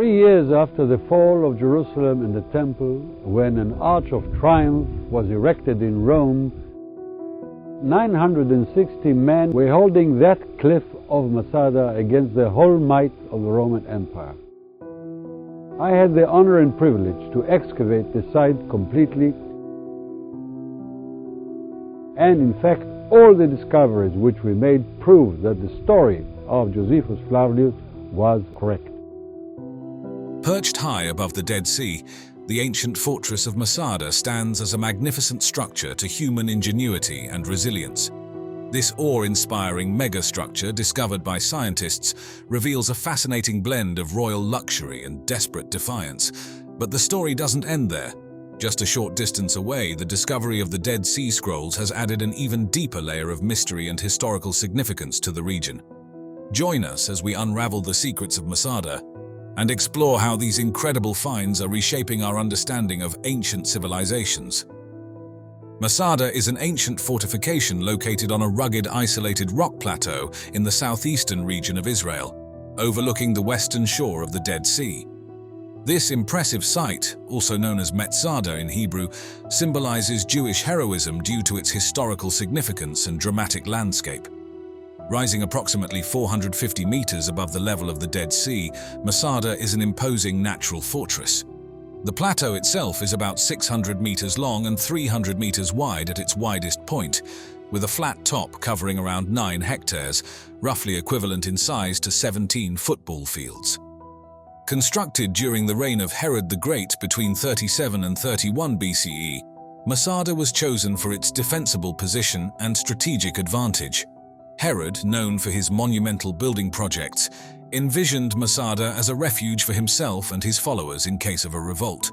3 years after the fall of Jerusalem and the Temple, when an Arch of Triumph was erected in Rome, 960 men were holding that cliff of Masada against the whole might of the Roman Empire. I had the honor and privilege to excavate the site completely, and in fact all the discoveries which we made prove that the story of Josephus Flavius was correct. Perched high above the Dead Sea, the ancient fortress of Masada stands as a magnificent structure to human ingenuity and resilience. This awe-inspiring megastructure, discovered by scientists, reveals a fascinating blend of royal luxury and desperate defiance. But the story doesn't end there. Just a short distance away, the discovery of the Dead Sea Scrolls has added an even deeper layer of mystery and historical significance to the region. Join us as we unravel the secrets of Masada and explore how these incredible finds are reshaping our understanding of ancient civilizations. Masada is an ancient fortification located on a rugged, isolated rock plateau in the southeastern region of Israel, overlooking the western shore of the Dead Sea. This impressive site, also known as Metzada in Hebrew, symbolizes Jewish heroism due to its historical significance and dramatic landscape. Rising approximately 450 meters above the level of the Dead Sea, Masada is an imposing natural fortress. The plateau itself is about 600 meters long and 300 meters wide at its widest point, with a flat top covering around 9 hectares, roughly equivalent in size to 17 football fields. Constructed during the reign of Herod the Great between 37 and 31 BCE, Masada was chosen for its defensible position and strategic advantage. Herod, known for his monumental building projects, envisioned Masada as a refuge for himself and his followers in case of a revolt.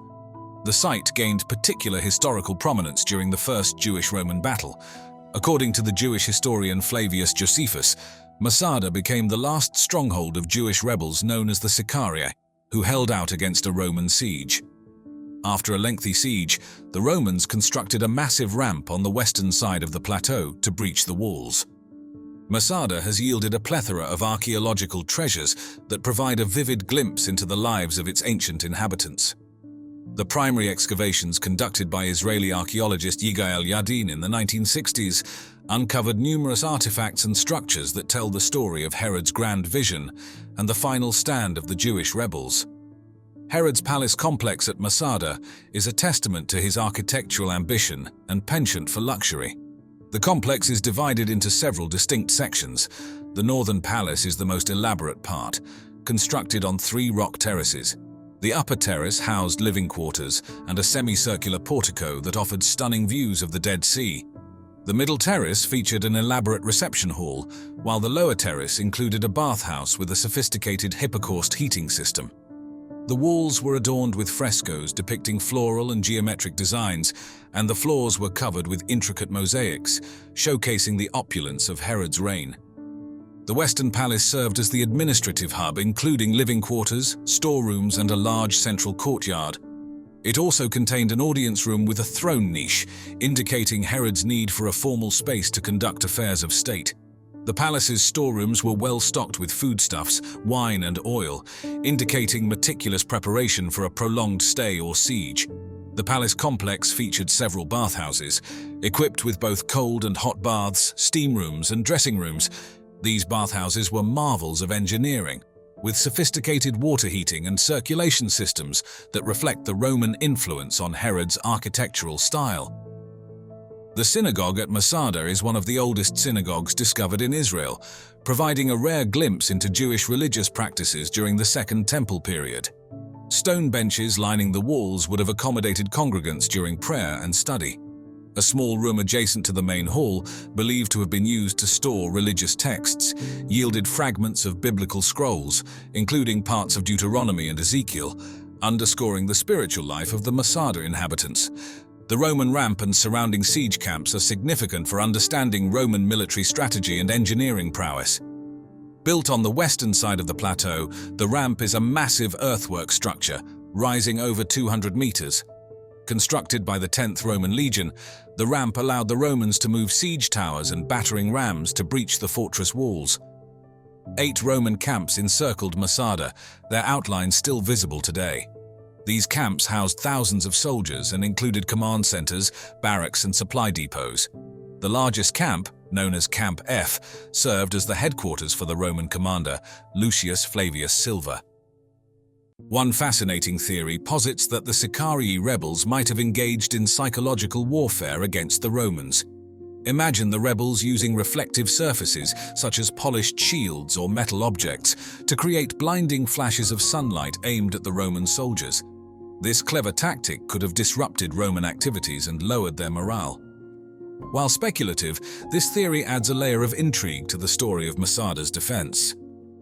The site gained particular historical prominence during the First Jewish-Roman battle. According to the Jewish historian Flavius Josephus, Masada became the last stronghold of Jewish rebels known as the Sicarii, who held out against a Roman siege. After a lengthy siege, the Romans constructed a massive ramp on the western side of the plateau to breach the walls. Masada has yielded a plethora of archaeological treasures that provide a vivid glimpse into the lives of its ancient inhabitants. The primary excavations conducted by Israeli archaeologist Yigael Yadin in the 1960s uncovered numerous artifacts and structures that tell the story of Herod's grand vision and the final stand of the Jewish rebels. Herod's palace complex at Masada is a testament to his architectural ambition and penchant for luxury. The complex is divided into several distinct sections. The northern palace is the most elaborate part, constructed on 3 rock terraces. The upper terrace housed living quarters and a semicircular portico that offered stunning views of the Dead Sea. The middle terrace featured an elaborate reception hall, while the lower terrace included a bathhouse with a sophisticated hypocaust heating system. The walls were adorned with frescoes depicting floral and geometric designs, and the floors were covered with intricate mosaics, showcasing the opulence of Herod's reign. The Western Palace served as the administrative hub, including living quarters, storerooms, and a large central courtyard. It also contained an audience room with a throne niche, indicating Herod's need for a formal space to conduct affairs of state. The palace's storerooms were well stocked with foodstuffs, wine, and oil, indicating meticulous preparation for a prolonged stay or siege. The palace complex featured several bathhouses, equipped with both cold and hot baths, steam rooms, and dressing rooms. These bathhouses were marvels of engineering, with sophisticated water heating and circulation systems that reflect the Roman influence on Herod's architectural style. The synagogue at Masada is one of the oldest synagogues discovered in Israel, providing a rare glimpse into Jewish religious practices during the Second Temple period. Stone benches lining the walls would have accommodated congregants during prayer and study. A small room adjacent to the main hall, believed to have been used to store religious texts, yielded fragments of biblical scrolls, including parts of Deuteronomy and Ezekiel, underscoring the spiritual life of the Masada inhabitants. The Roman ramp and surrounding siege camps are significant for understanding Roman military strategy and engineering prowess. Built on the western side of the plateau, the ramp is a massive earthwork structure, rising over 200 meters. Constructed by the 10th Roman Legion, the ramp allowed the Romans to move siege towers and battering rams to breach the fortress walls. 8 Roman camps encircled Masada, their outlines still visible today. These camps housed thousands of soldiers and included command centers, barracks, and supply depots. The largest camp, known as Camp F, served as the headquarters for the Roman commander, Lucius Flavius Silva. One fascinating theory posits that the Sicarii rebels might have engaged in psychological warfare against the Romans. Imagine the rebels using reflective surfaces, such as polished shields or metal objects, to create blinding flashes of sunlight aimed at the Roman soldiers. This clever tactic could have disrupted Roman activities and lowered their morale. While speculative, this theory adds a layer of intrigue to the story of Masada's defense.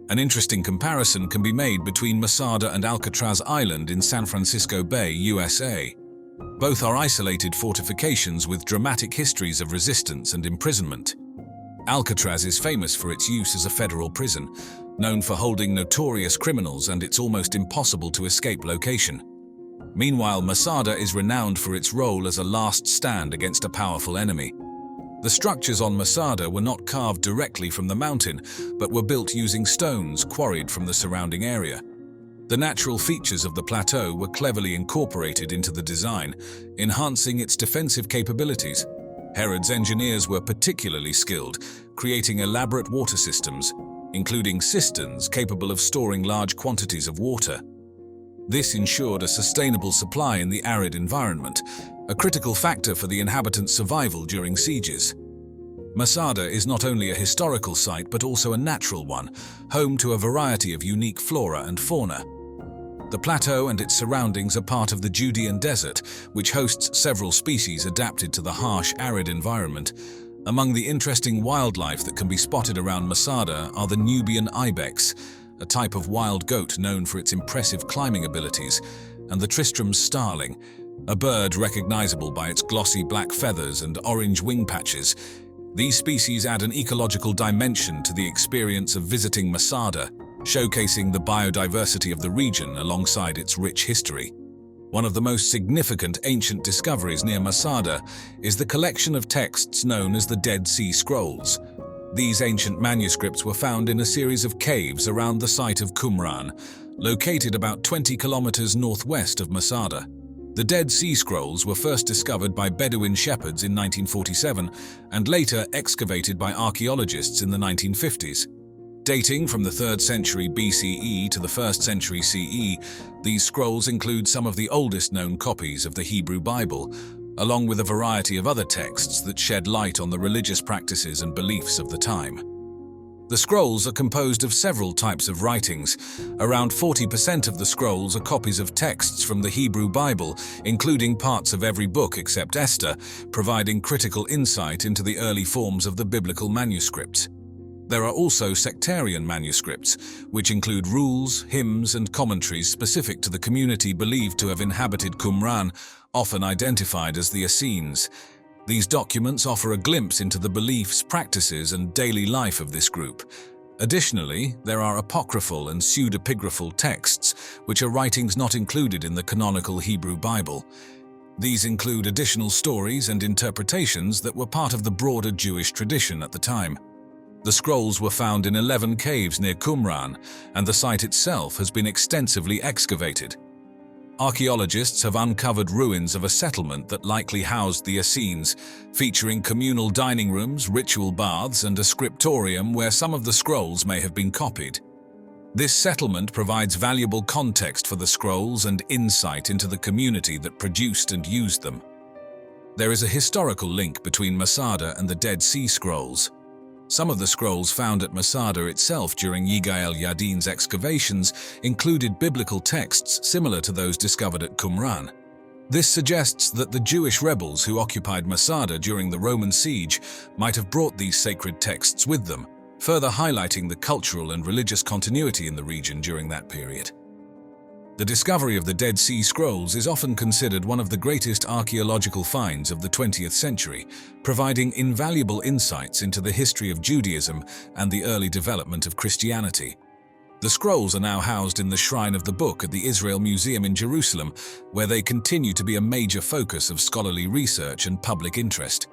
An interesting comparison can be made between Masada and Alcatraz Island in San Francisco Bay, USA. Both are isolated fortifications with dramatic histories of resistance and imprisonment. Alcatraz is famous for its use as a federal prison, known for holding notorious criminals and its almost impossible to escape location. Meanwhile, Masada is renowned for its role as a last stand against a powerful enemy. The structures on Masada were not carved directly from the mountain, but were built using stones quarried from the surrounding area. The natural features of the plateau were cleverly incorporated into the design, enhancing its defensive capabilities. Herod's engineers were particularly skilled, creating elaborate water systems, including cisterns capable of storing large quantities of water. This ensured a sustainable supply in the arid environment, a critical factor for the inhabitants' survival during sieges. Masada is not only a historical site but also a natural one, home to a variety of unique flora and fauna. The plateau and its surroundings are part of the Judean Desert, which hosts several species adapted to the harsh, arid environment. Among the interesting wildlife that can be spotted around Masada are the Nubian ibex, a type of wild goat known for its impressive climbing abilities, and the Tristram's starling, a bird recognizable by its glossy black feathers and orange wing patches. These species add an ecological dimension to the experience of visiting Masada, showcasing the biodiversity of the region alongside its rich history. One of the most significant ancient discoveries near Masada is the collection of texts known as the Dead Sea Scrolls. These ancient manuscripts were found in a series of caves around the site of Qumran, located about 20 kilometers northwest of Masada. The Dead Sea Scrolls were first discovered by Bedouin shepherds in 1947 and later excavated by archaeologists in the 1950s. Dating from the 3rd century BCE to the 1st century CE, these scrolls include some of the oldest known copies of the Hebrew Bible, along with a variety of other texts that shed light on the religious practices and beliefs of the time. The scrolls are composed of several types of writings. Around 40% of the scrolls are copies of texts from the Hebrew Bible, including parts of every book except Esther, providing critical insight into the early forms of the biblical manuscripts. There are also sectarian manuscripts, which include rules, hymns, and commentaries specific to the community believed to have inhabited Qumran, often identified as the Essenes. These documents offer a glimpse into the beliefs, practices, and daily life of this group. Additionally, there are apocryphal and pseudepigraphal texts, which are writings not included in the canonical Hebrew Bible. These include additional stories and interpretations that were part of the broader Jewish tradition at the time. The scrolls were found in 11 caves near Qumran, and the site itself has been extensively excavated. Archaeologists have uncovered ruins of a settlement that likely housed the Essenes, featuring communal dining rooms, ritual baths, and a scriptorium where some of the scrolls may have been copied. This settlement provides valuable context for the scrolls and insight into the community that produced and used them. There is a historical link between Masada and the Dead Sea Scrolls. Some of the scrolls found at Masada itself during Yigael Yadin's excavations included biblical texts similar to those discovered at Qumran. This suggests that the Jewish rebels who occupied Masada during the Roman siege might have brought these sacred texts with them, further highlighting the cultural and religious continuity in the region during that period. The discovery of the Dead Sea Scrolls is often considered one of the greatest archaeological finds of the 20th century, providing invaluable insights into the history of Judaism and the early development of Christianity. The scrolls are now housed in the Shrine of the Book at the Israel Museum in Jerusalem, where they continue to be a major focus of scholarly research and public interest.